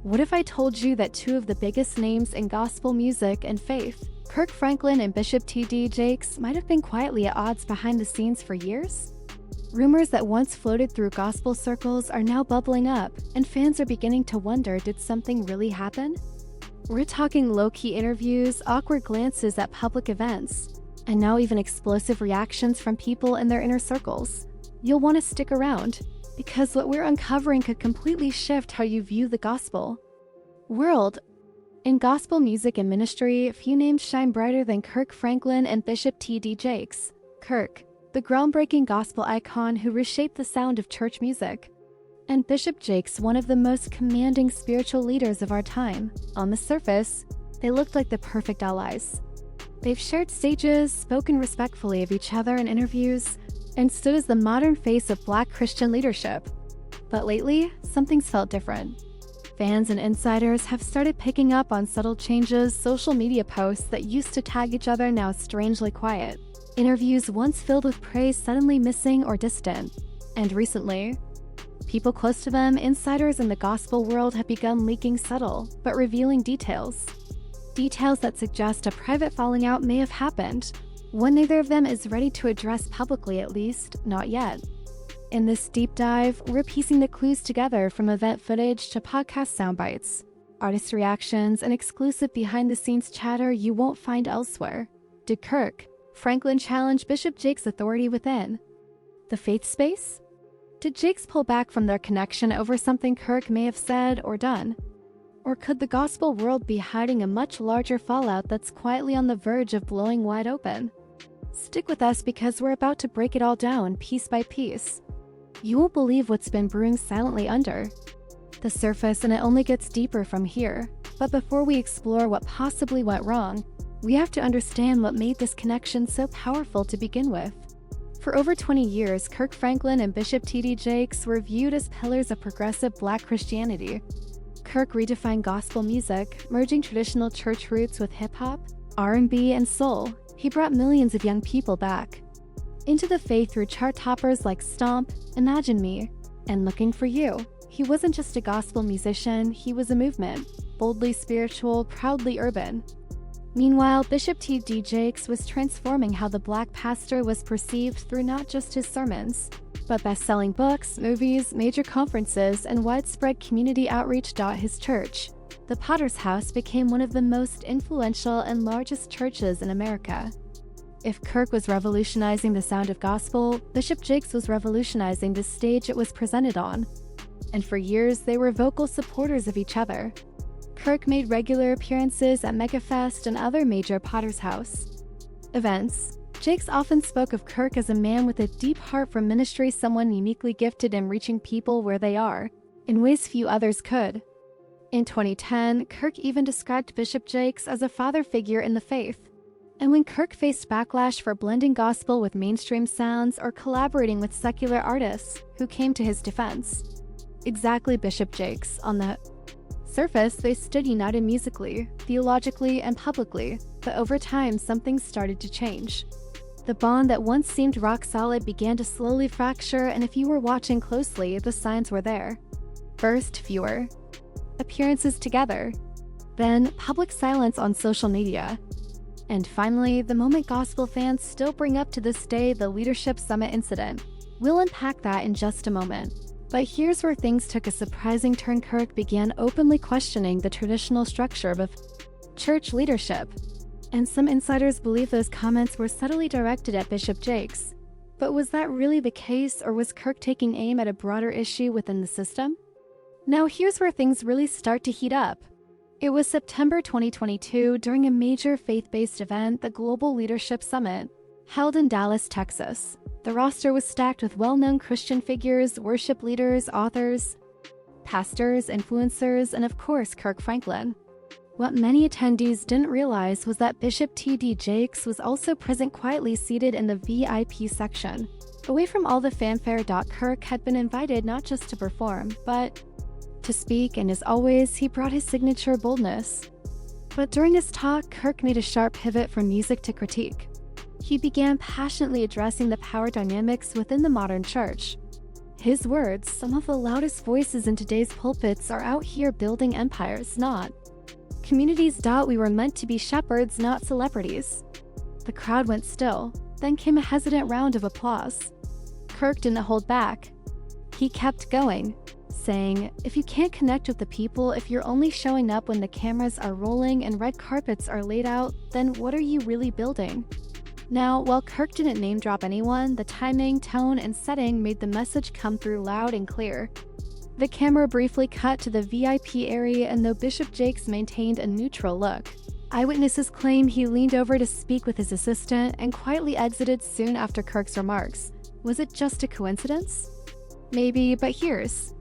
What if I told you that two of the biggest names in gospel music and faith, Kirk Franklin and Bishop T.D. Jakes, might have been quietly at odds behind the scenes for years? Rumors that once floated through gospel circles are now bubbling up, and fans are beginning to wonder, did something really happen? We're talking low-key interviews, awkward glances at public events, and now even explosive reactions from people in their inner circles. You'll want to stick around, because what we're uncovering could completely shift how you view the gospel world. In gospel music and ministry, few names shine brighter than Kirk Franklin and Bishop T.D. Jakes. Kirk, the groundbreaking gospel icon who reshaped the sound of church music, and Bishop Jakes, one of the most commanding spiritual leaders of our time. On the surface, they looked like the perfect allies. They've shared stages, spoken respectfully of each other in interviews, and stood as the modern face of Black Christian leadership. But lately, something's felt different. Fans and insiders have started picking up on subtle changes. Social media posts that used to tag each other now strangely quiet. Interviews once filled with praise suddenly missing or distant. And recently, people close to them, insiders in the gospel world, have begun leaking subtle but revealing details. Details that suggest a private falling out may have happened. One neither of them is ready to address publicly, at least, not yet. In this deep dive, we're piecing the clues together, from event footage to podcast soundbites, artist reactions, and exclusive behind-the-scenes chatter you won't find elsewhere. Did Kirk Franklin challenge Bishop Jakes' authority within the faith space? Did Jakes pull back from their connection over something Kirk may have said or done? Or could the gospel world be hiding a much larger fallout that's quietly on the verge of blowing wide open? Stick with us, because we're about to break it all down piece by piece. You won't believe what's been brewing silently under the surface, and it only gets deeper from here. But before we explore what possibly went wrong, we have to understand what made this connection so powerful to begin with. For over 20 years, Kirk Franklin and Bishop T.D. Jakes were viewed as pillars of progressive Black Christianity. Kirk redefined gospel music, merging traditional church roots with hip-hop, R&B, and soul. He brought millions of young people back into the faith through chart toppers like Stomp, Imagine Me, and Looking for You. He wasn't just a gospel musician, he was a movement, boldly spiritual, proudly urban. Meanwhile, Bishop T.D. Jakes was transforming how the Black pastor was perceived through not just his sermons, but best-selling books, movies, major conferences, and widespread community outreach. His church, the Potter's House, became one of the most influential and largest churches in America. If Kirk was revolutionizing the sound of gospel, Bishop Jakes was revolutionizing the stage it was presented on. And for years, they were vocal supporters of each other. Kirk made regular appearances at MegaFest and other major Potter's House events. Jakes often spoke of Kirk as a man with a deep heart for ministry, someone uniquely gifted in reaching people where they are, in ways few others could. In 2010, Kirk even described Bishop Jakes as a father figure in the faith. And when Kirk faced backlash for blending gospel with mainstream sounds or collaborating with secular artists who came to his defense, exactly Bishop Jakes. On the surface, they stood united musically, theologically, and publicly, but over time, something started to change. The bond that once seemed rock solid began to slowly fracture, and if you were watching closely, the signs were there. First, fewer appearances together, then public silence on social media, and finally, the moment gospel fans still bring up to this day, the Leadership Summit incident. We'll unpack that in just a moment. But here's where things took a surprising turn. Kirk began openly questioning the traditional structure of church leadership, and some insiders believe those comments were subtly directed at Bishop Jakes. But was that really the case, or was Kirk taking aim at a broader issue within the system? Now here's where things really start to heat up. It was September 2022 during a major faith-based event, the Global Leadership Summit, held in Dallas, Texas. The roster was stacked with well-known Christian figures, worship leaders, authors, pastors, influencers, and of course, Kirk Franklin. What many attendees didn't realize was that Bishop T.D. Jakes was also present, quietly seated in the VIP section, away from all the fanfare. Kirk had been invited not just to perform, but to speak, and as always, he brought his signature boldness. But during his talk, Kirk made a sharp pivot from music to critique. He began passionately addressing the power dynamics within the modern church. His words, some of the loudest voices in today's pulpits, are out here building empires, not communities. We were meant to be shepherds, not celebrities. The crowd went still. Then came a hesitant round of applause. Kirk didn't hold back. He kept going, saying, if you can't connect with the people, if you're only showing up when the cameras are rolling and red carpets are laid out, then what are you really building? Now, while Kirk didn't name drop anyone, the timing, tone, and setting made the message come through loud and clear. The camera briefly cut to the VIP area, and though Bishop Jakes maintained a neutral look, eyewitnesses claim he leaned over to speak with his assistant and quietly exited soon after Kirk's remarks. Was it just a coincidence? Maybe, but here's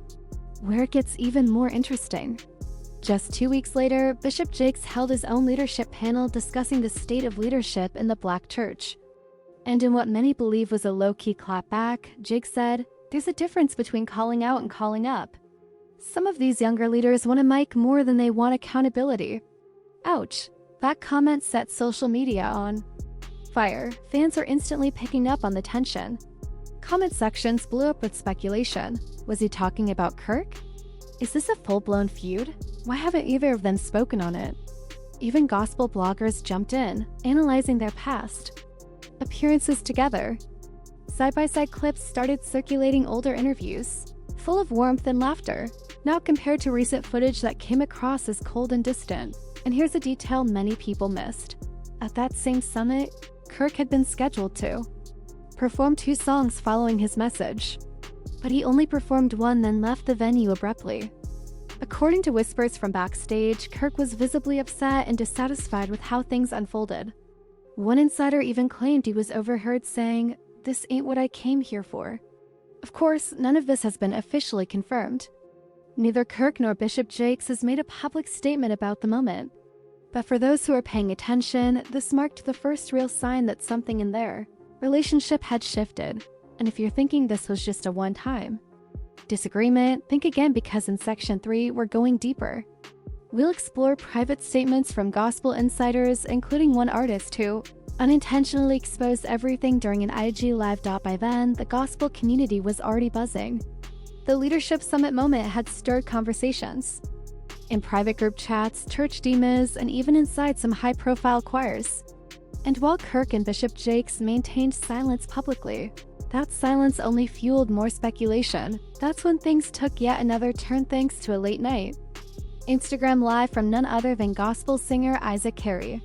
where it gets even more interesting. Just 2 weeks later, Bishop Jakes held his own leadership panel discussing the state of leadership in the Black church. And in what many believe was a low-key clapback, Jakes said, there's a difference between calling out and calling up. Some of these younger leaders want a mic more than they want accountability. Ouch. That comment set social media on fire. Fans are instantly picking up on the tension. Comment sections blew up with speculation. Was he talking about Kirk? Is this a full-blown feud? Why haven't either of them spoken on it? Even gospel bloggers jumped in, analyzing their past appearances together. Side-by-side clips started circulating, older interviews, full of warmth and laughter, now compared to recent footage that came across as cold and distant. And here's a detail many people missed. At that same summit, Kirk had been scheduled to perform 2 songs following his message, but he only performed one, then left the venue abruptly. According to whispers from backstage, Kirk was visibly upset and dissatisfied with how things unfolded. One insider even claimed he was overheard saying, "This ain't what I came here for." Of course, none of this has been officially confirmed. Neither Kirk nor Bishop Jakes has made a public statement about the moment. But for those who are paying attention, this marked the first real sign that something in their relationship had shifted. And if you're thinking this was just a one-time disagreement, think again, because in Section 3, we're going deeper. We'll explore private statements from gospel insiders, including one artist who unintentionally exposed everything during an IG Live. By then, the gospel community was already buzzing. The Leadership Summit moment had stirred conversations in private group chats, church demas, and even inside some high-profile choirs. And while Kirk and Bishop Jakes maintained silence publicly, that silence only fueled more speculation. That's when things took yet another turn thanks to a late night Instagram Live from none other than gospel singer Isaac Carey,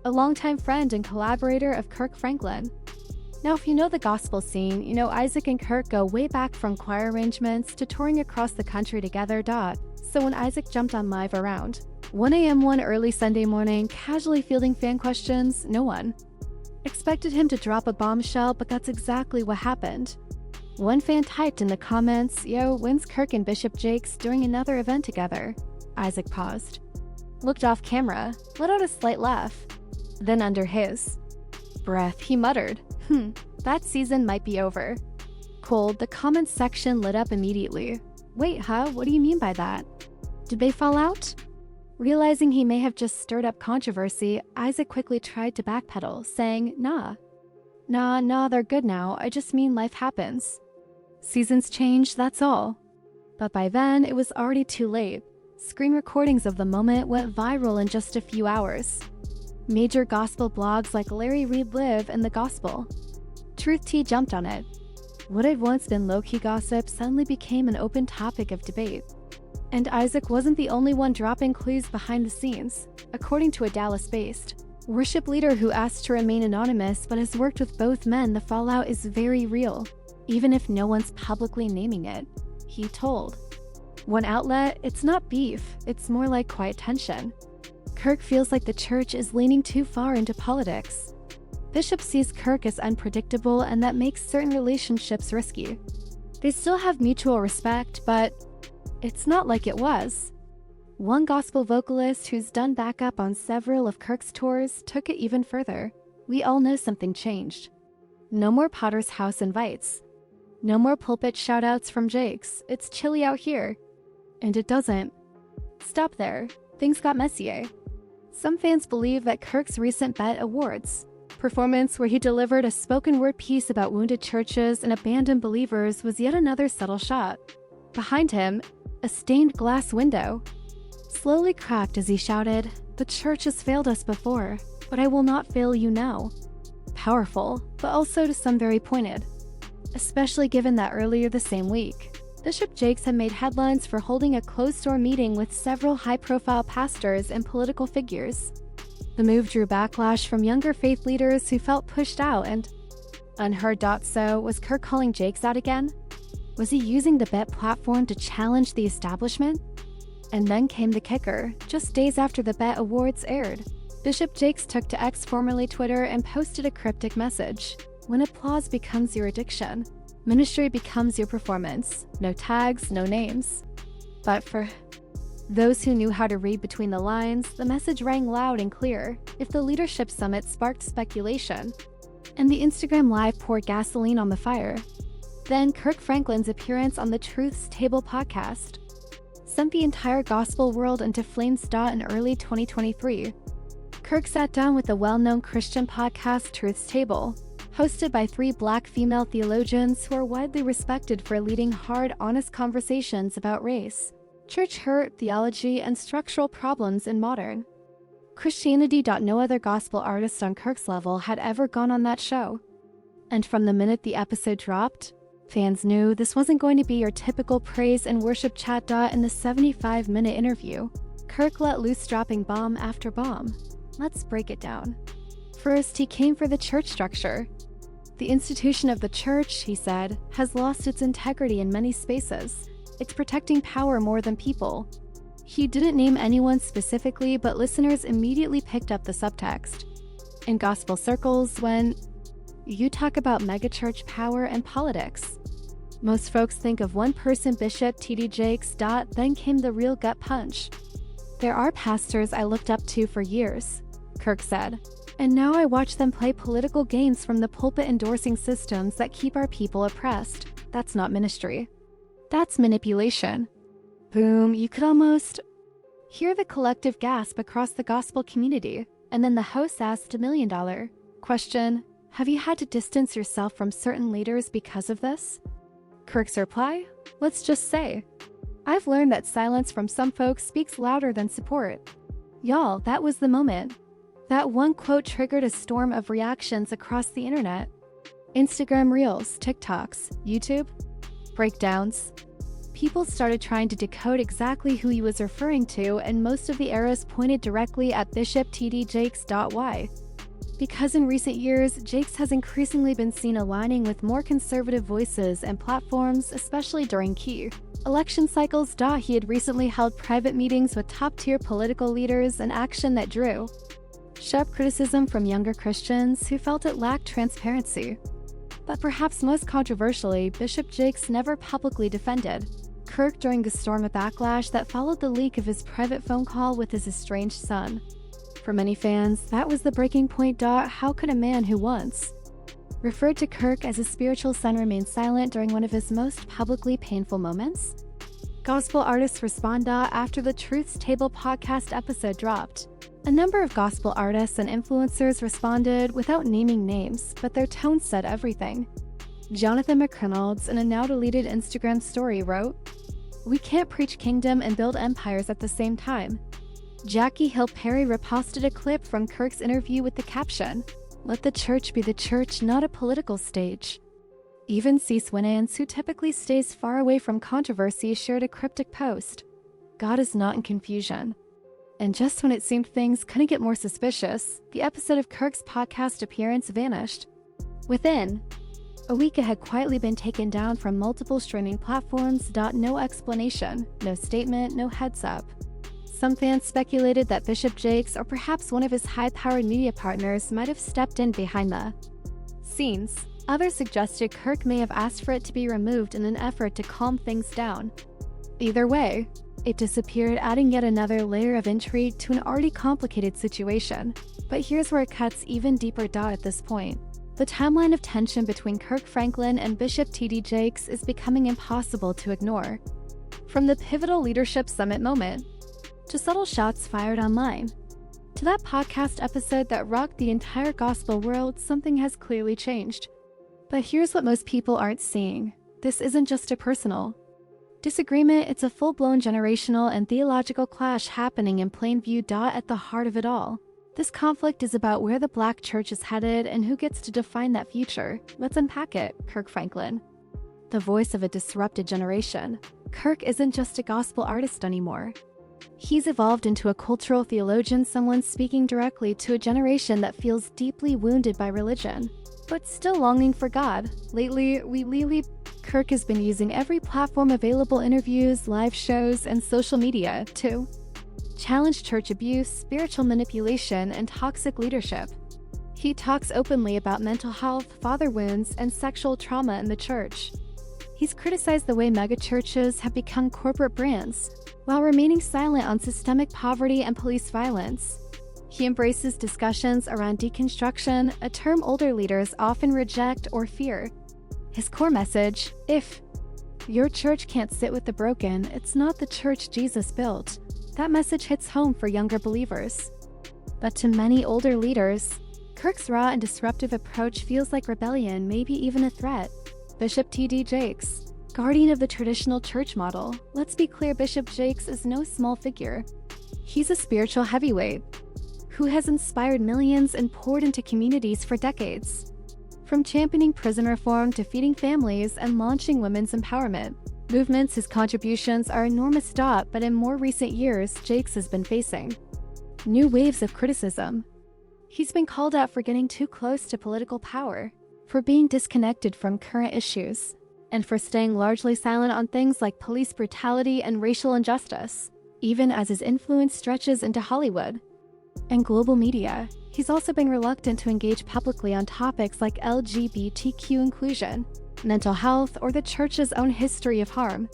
a longtime friend and collaborator of Kirk Franklin. Now, if you know the gospel scene, you know Isaac and Kirk go way back, from choir arrangements to touring across the country together. So when Isaac jumped on live around 1 a.m. one early Sunday morning, casually fielding fan questions, no one expected him to drop a bombshell, but that's exactly what happened. One fan typed in the comments, "Yo, when's Kirk and Bishop Jakes doing another event together?" Isaac paused, looked off camera, let out a slight laugh. Then under his breath, he muttered, that season might be over." Cold, the comments section lit up immediately. "Wait, huh? What do you mean by that? Did they fall out?" Realizing he may have just stirred up controversy, Isaac quickly tried to backpedal, saying, Nah, they're good now. I just mean life happens. Seasons change, that's all." But by then, it was already too late. Screen recordings of the moment went viral in just a few hours. Major gospel blogs like Larry Reed Live and The Gospel Truth Tea jumped on it. What had once been low-key gossip suddenly became an open topic of debate. And Isaac wasn't the only one dropping clues behind the scenes. According to a Dallas-based worship leader who asked to remain anonymous but has worked with both men, the fallout is very real, even if no one's publicly naming it, he told one outlet. "It's not beef, it's more like quiet tension. Kirk feels like the church is leaning too far into politics. Bishop sees Kirk as unpredictable, and that makes certain relationships risky. They still have mutual respect, but it's not like it was." One gospel vocalist who's done backup on several of Kirk's tours took it even further. "We all know something changed. No more Potter's House invites. No more pulpit shoutouts from Jakes. It's chilly out here." And it doesn't stop there. Things got messy. Some fans believe that Kirk's recent bet awards performance where he delivered a spoken-word piece about wounded churches and abandoned believers was yet another subtle shot. Behind him, a stained glass window slowly cracked as he shouted, "The church has failed us before, but I will not fail you now." Powerful, but also to some very pointed. Especially given that earlier the same week, Bishop Jakes had made headlines for holding a closed-door meeting with several high-profile pastors and political figures. The move drew backlash from younger faith leaders who felt pushed out and unheard. So, was Kirk calling Jakes out again? Was he using the BET platform to challenge the establishment? And then came the kicker. Just days after the BET Awards aired, Bishop Jakes took to X, formerly Twitter, and posted a cryptic message. "When applause becomes your addiction, ministry becomes your performance. No tags, no names." But for those who knew how to read between the lines, the message rang loud and clear. If the leadership summit sparked speculation, and the Instagram Live poured gasoline on the fire, then Kirk Franklin's appearance on the Truth's Table podcast sent the entire gospel world into flames. In early 2023, Kirk sat down with the well-known Christian podcast Truth's Table, hosted by 3 Black female theologians who are widely respected for leading hard, honest conversations about race, church hurt, theology, and structural problems in modern Christianity. No other gospel artist on Kirk's level had ever gone on that show. And from the minute the episode dropped, fans knew this wasn't going to be your typical praise and worship chat. In the 75-minute interview, Kirk let loose, dropping bomb after bomb. Let's break it down. First, he came for the church structure. "The institution of the church," he said, "has lost its integrity in many spaces. It's protecting power more than people." He didn't name anyone specifically, but listeners immediately picked up the subtext. In gospel circles, when you talk about megachurch power and politics, most folks think of one person, Bishop T.D. Jakes. Then came the real gut punch. "There are pastors I looked up to for years," Kirk said, "and now I watch them play political games from the pulpit, endorsing systems that keep our people oppressed. That's not ministry. That's manipulation." Boom, you could almost hear the collective gasp across the gospel community. And then the host asked a $1 million question: "Have you had to distance yourself from certain leaders because of this?" Kirk's reply: "Let's just say, I've learned that silence from some folks speaks louder than support." Y'all, that was the moment. That one quote triggered a storm of reactions across the internet. Instagram Reels, TikToks, YouTube breakdowns. People started trying to decode exactly who he was referring to, and most of the arrows pointed directly at Bishop T.D. Jakes. Why? Because in recent years, Jakes has increasingly been seen aligning with more conservative voices and platforms, especially during key election cycles. He had recently held private meetings with top-tier political leaders, an action that drew sharp criticism from younger Christians who felt it lacked transparency. But perhaps most controversially, Bishop Jakes never publicly defended Kirk during the storm of backlash that followed the leak of his private phone call with his estranged son. For many fans, that was the breaking point. How could a man who once referred to Kirk as a spiritual son remain silent during one of his most publicly painful moments? Gospel artists respond. After the Truth's Table podcast episode dropped, a number of gospel artists and influencers responded without naming names, but their tone said everything. Jonathan McReynolds, in a now-deleted Instagram story, wrote, "We can't preach kingdom and build empires at the same time." Jackie Hill Perry reposted a clip from Kirk's interview with the caption, "Let the church be the church, not a political stage." Even Cease Winans, who typically stays far away from controversy, shared a cryptic post. "God is not in confusion." And just when it seemed things couldn't get more suspicious, the episode of Kirk's podcast appearance vanished. Within a week, it had quietly been taken down from multiple streaming platforms. No explanation, no statement, no heads up. Some fans speculated that Bishop Jakes, or perhaps one of his high-powered media partners, might have stepped in behind the scenes. Others suggested Kirk may have asked for it to be removed in an effort to calm things down. Either way, it disappeared, adding yet another layer of intrigue to an already complicated situation. But here's where it cuts even deeper. At this point, the timeline of tension between Kirk Franklin and Bishop T.D. Jakes is becoming impossible to ignore. From the pivotal leadership summit moment to subtle shots fired online, To that podcast episode that rocked the entire gospel world, something has clearly changed. But here's what most people aren't seeing. This isn't just a personal disagreement, it's a full-blown generational and theological clash happening in plain view. At the heart of it all, this conflict is about where the Black church is headed and who gets to define that future. Let's unpack it. Kirk Franklin, the voice of a disrupted generation. Kirk isn't just a gospel artist anymore. He's evolved into a cultural theologian, someone speaking directly to a generation that feels deeply wounded by religion, but still longing for God. Lately, Kirk has been using every platform available, interviews, live shows, and social media to challenge church abuse, spiritual manipulation, and toxic leadership. He talks openly about mental health, father wounds, and sexual trauma in the church. He's criticized the way megachurches have become corporate brands, while remaining silent on systemic poverty and police violence. He embraces discussions around deconstruction, a term older leaders often reject or fear. His core message: if your church can't sit with the broken, it's not the church Jesus built. That message hits home for younger believers. But to many older leaders, Kirk's raw and disruptive approach feels like rebellion, maybe even a threat. Bishop T.D. Jakes, guardian of the traditional church model. Let's be clear, Bishop Jakes is no small figure. He's a spiritual heavyweight who has inspired millions and poured into communities for decades. From championing prison reform to feeding families and launching women's empowerment movements, his contributions are enormous. But in more recent years, Jakes has been facing new waves of criticism. He's been called out for getting too close to political power, for being disconnected from current issues, and for staying largely silent on things like police brutality and racial injustice, even as his influence stretches into Hollywood and global media. He's also been reluctant to engage publicly on topics like LGBTQ inclusion, mental health, or the church's own history of harm.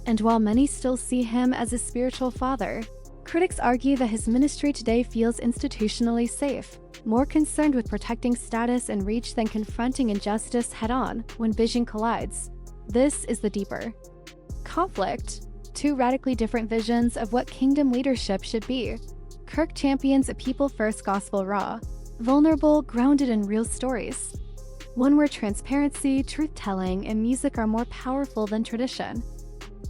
And while many still see him as a spiritual father, critics argue that his ministry today feels institutionally safe, more concerned with protecting status and reach than confronting injustice head-on when vision collides. This is the deeper conflict. Two radically different visions of what kingdom leadership should be. Kirk champions a people-first gospel, raw, vulnerable, grounded in real stories. One where transparency, truth-telling, and music are more powerful than tradition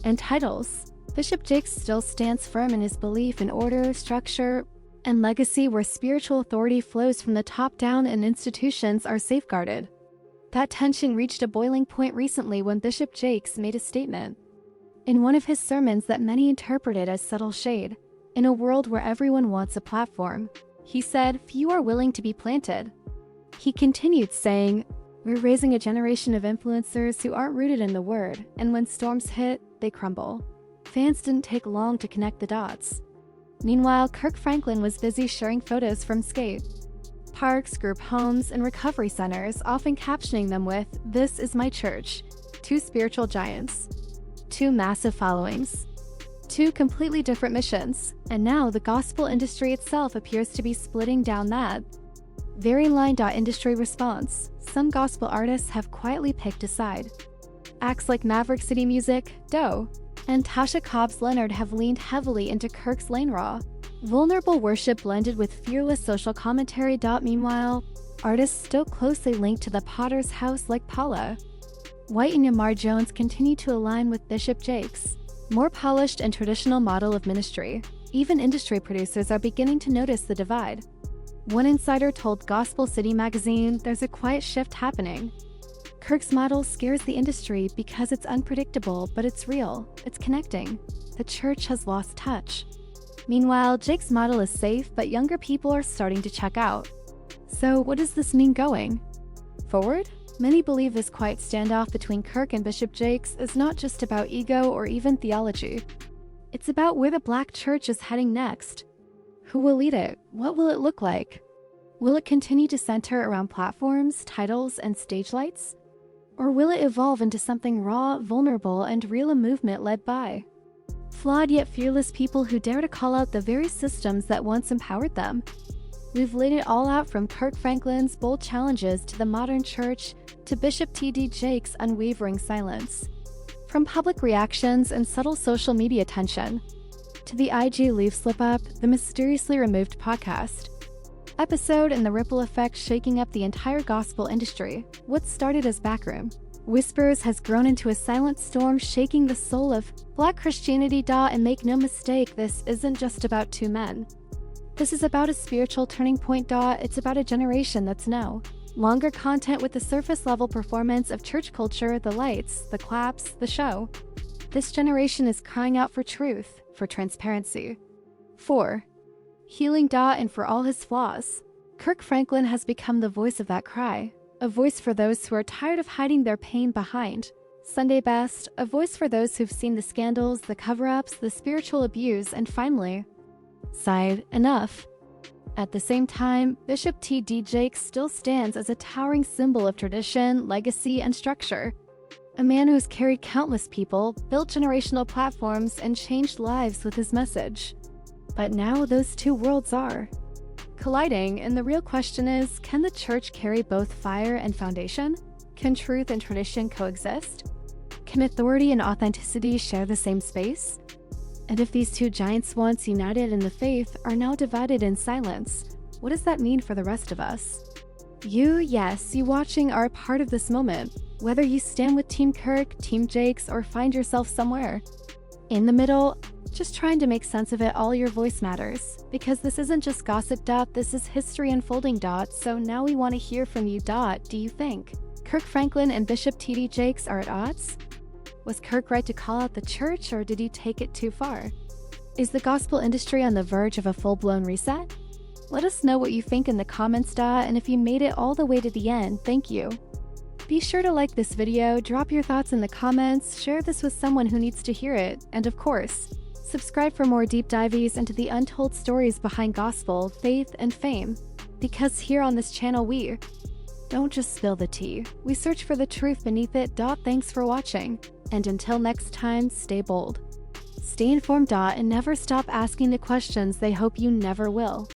and titles. Bishop Jakes still stands firm in his belief in order, structure, and legacy, where spiritual authority flows from the top down and institutions are safeguarded. That tension reached a boiling point recently when Bishop Jakes made a statement in one of his sermons that many interpreted as subtle shade. In a world where everyone wants a platform, he said, few are willing to be planted. He continued saying, we're raising a generation of influencers who aren't rooted in the word, and when storms hit, they crumble. Fans didn't take long to connect the dots. Meanwhile, Kirk Franklin was busy sharing photos from skate parks, group homes, and recovery centers, often captioning them with, "This is my church." Two spiritual giants, two massive followings, two completely different missions, and now the gospel industry itself appears to be splitting down that very line. Industry response: some gospel artists have quietly picked a side. Acts like Maverick City Music, Doe, and Tasha Cobbs Leonard have leaned heavily into Kirk's lane, raw, vulnerable worship blended with fearless social commentary. Meanwhile, artists still closely linked to the Potter's House like Paula White and Yamar Jones continue to align with Bishop Jakes' more polished and traditional model of ministry. Even industry producers are beginning to notice the divide. One insider told Gospel City magazine, there's a quiet shift happening. Kirk's model scares the industry because it's unpredictable, but it's real. It's connecting. The church has lost touch. Meanwhile, Jake's model is safe, but younger people are starting to check out. So what does this mean going forward? Many believe this quiet standoff between Kirk and Bishop Jakes is not just about ego or even theology. It's about where the Black church is heading next. Who will lead it? What will it look like? Will it continue to center around platforms, titles, and stage lights? Or will it evolve into something raw, vulnerable, and real, a movement led by flawed yet fearless people who dare to call out the very systems that once empowered them? We've laid it all out, from Kirk Franklin's bold challenges to the modern church to Bishop T.D. Jakes' unwavering silence. From public reactions and subtle social media tension to the IG Leaf Slip Up, the mysteriously removed podcast episode and the ripple effect shaking up the entire gospel industry. What started as backroom whispers has grown into a silent storm shaking the soul of Black Christianity. And make no mistake, this isn't just about two men. This is about a spiritual turning point. It's about a generation that's no longer content with the surface level performance of church culture, the lights, the claps, the show. This generation is crying out for truth, for transparency, for healing. And for all his flaws, Kirk Franklin has become the voice of that cry. A voice for those who are tired of hiding their pain behind Sunday best, a voice for those who've seen the scandals, the cover-ups, the spiritual abuse, and finally sighed, enough. At the same time, Bishop T.D. Jakes still stands as a towering symbol of tradition, legacy, and structure. A man who's carried countless people, built generational platforms, and changed lives with his message. But now those two worlds are colliding, and the real question is, can the church carry both fire and foundation? Can truth and tradition coexist? Can authority and authenticity share the same space? And if these two giants once united in the faith are now divided in silence, what does that mean for the rest of us? You watching are a part of this moment, whether you stand with Team Kirk, Team Jakes, or find yourself somewhere in the middle, just trying to make sense of it all. Your voice matters, because this isn't just gossip. This is history unfolding. So now we want to hear from you. Do you think Kirk Franklin and Bishop T.D. Jakes are at odds? Was Kirk right to call out the church, or did he take it too far? Is the gospel industry on the verge of a full-blown reset? Let us know what you think in the comments. And if you made it all the way to the end, thank you. Be sure to like this video, drop your thoughts in the comments, share this with someone who needs to hear it, and of course, subscribe for more deep dives into the untold stories behind gospel, faith, and fame. Because here on this channel we don't just spill the tea, we search for the truth beneath it. Thanks for watching, and until next time, stay bold, stay informed, and never stop asking the questions they hope you never will.